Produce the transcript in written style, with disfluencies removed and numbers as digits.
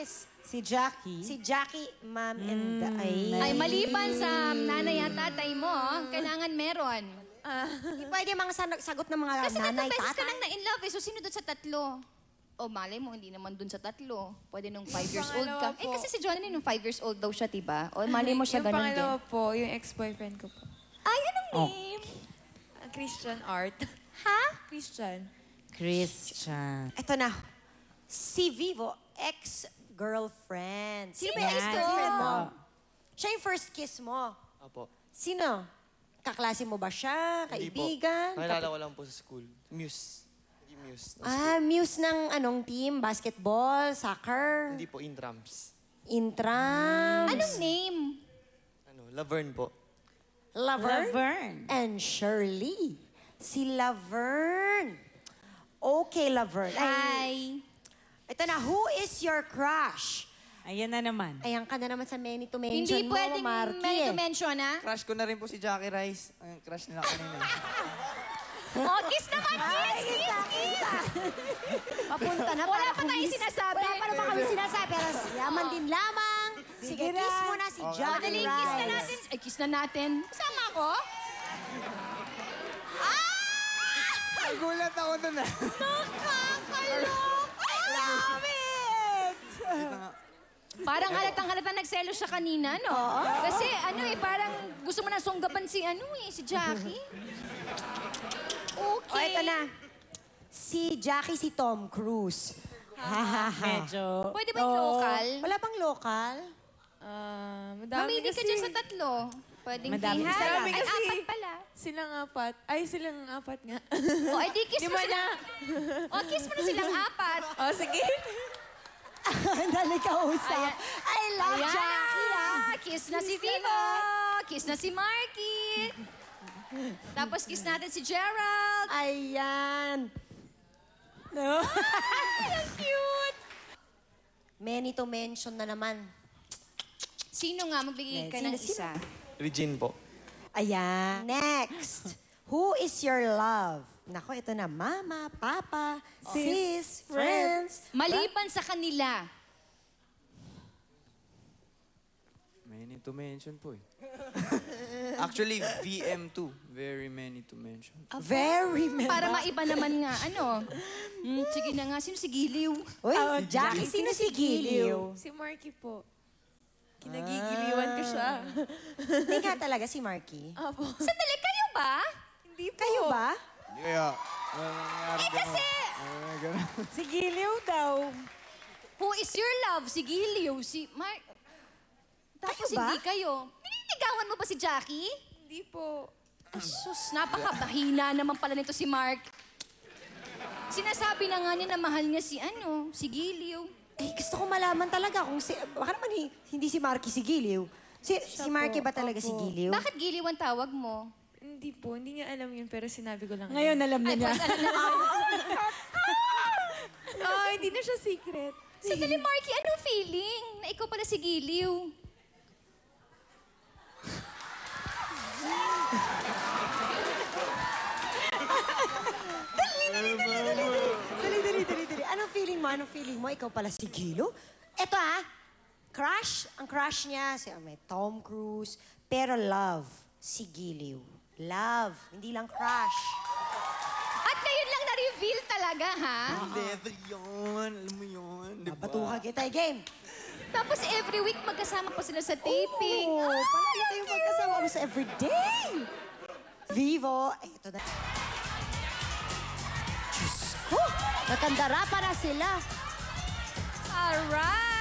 kiss? Si Jackie. Si Jackie, ma'am, and Ay, maliban sa nanay at tatay mo, kailangan meron. Hindi pwede mga sagot ng mga Kasi nanay, tatlong beses ka tatay. nang na-in-love eh. So, sino doon sa tatlo? O, malay mo, hindi naman doon sa tatlo. Pwede nung 5 years old ka. Pangalawa Eh, po. kasi si Johnny nung 5 years old daw siya, diba? O, malay mo siya Yung ganun din. pangalawa po, yung ex-boyfriend ko po. Ay, anong name? Christian Art. Ha? Christian. Christian. Ito na. Si Vivo, ex-girlfriend. Sino ba yung ito? ex-girlfriend mo? Siya yung first kiss mo. Opo. Sino? Kaklase mo ba siya? Hindi po. Kaibigan? Nakilala ko lang po sa school. Muse. Hindi Muse. ng Ah, muse ng anong team? Basketball? Soccer? Hindi po, intrams. Intrams? Anong name? Laverne po. Laverne? And Shirley. Si Laverne. Okay, Laverne. Hi. Ito na, who is your crush? Ayan na naman. Ayan ka na naman sa many to mention Hindi mo, pwedeng Marky. may to mention, ha? Crush ko na rin po si Jackie Rice. Ang crush nila kanina. Oh, kiss naman, kiss! Papunta na. Wala para pa tayong kumis- sinasabi. Wala pa naman kami sinasabi. Pero yaman din lamang. Sige, na. kiss mo na si Johnny Madaling Rice. kiss na natin. Ay, kiss na natin. Kasama ako? Nagulat ako dun ah. Nakakalok! I love it! Parang halatang-halata nagselo siya kanina, no? Kasi parang gusto mo nang sunggaban si si Jackie. Okay. O, ito na. Si Jackie, si Tom Cruise. Medyo... Pwede ba yung local? Wala bang local? Madami Mamili ka kasi. dyan sa tatlo. Pwedeng Madami Ay, kasi. Madami ay, kasi. apat pala. Silang apat. Ay, silang apat nga. O, ay di kiss mo Lima sila. na. O, kiss mo na silang apat. Oh, sige. Dali ka usap. I love Ayan Jackie, na. ah. Kiss na si Vivo. Kiss na si Marky. Tapos kiss natin si Gerald. Ayan. Ang cute. Many to mention na naman. Sino nga magbigay ka ng Sino? isa? Regine po. Ayan. Next. Who is your love? Nako, ito na. Mama, papa, sis, friends. Maliban sa kanila. Many to mention po eh. Actually, VM2. Very many to mention. Very many. Para maiba naman nga, sige na nga, sino si Giliw? Uy, Jackie, sino si Giliw? Si Marky po. Kinagigiliwan ko siya. Hindi nga talaga si Marky. Apo. Sandali, kayo ba? Hindi po. Kayo ba? Hindi kaya. Eh kasi- Si Giliw daw. Who is your love? Si Giliw, si Tapos Kayo ba? hindi kayo. Nililigawan mo ba si Jackie? Hindi po. Sus, napakabahina naman pala nito si Mark. Sinasabi na nga niya na mahal niya si Giliw. Eh, gusto ko malaman talaga kung baka naman hindi si Marky si Giliw. Si Marky ba talaga si Opo. Giliw? Bakit Giliw ang tawag mo? Hindi po. Hindi niya alam yun, pero sinabi ko lang. Ngayon alam na Ay, niya. pues, alam na naman. Oh, hindi na siya secret. Sandali, Marky, anong feeling na ikaw pala si Giliw? Dali. Anong feeling mo? Ikaw pala si Giliw? Eto crush. Ang crush niya, may Tom Cruise. Pero love, si Giliw. Love, hindi lang crush. At ngayon lang na-reveal talaga, ha? Level yun. Alam mo yun. Diba? Batuka kita, game. Tapos every week magkasama pa sila sa taping. Oh, palagi tayong magkasama mo sa everyday. Vivo, ito na. Diyos ko, nakandara pa na sila. Alright!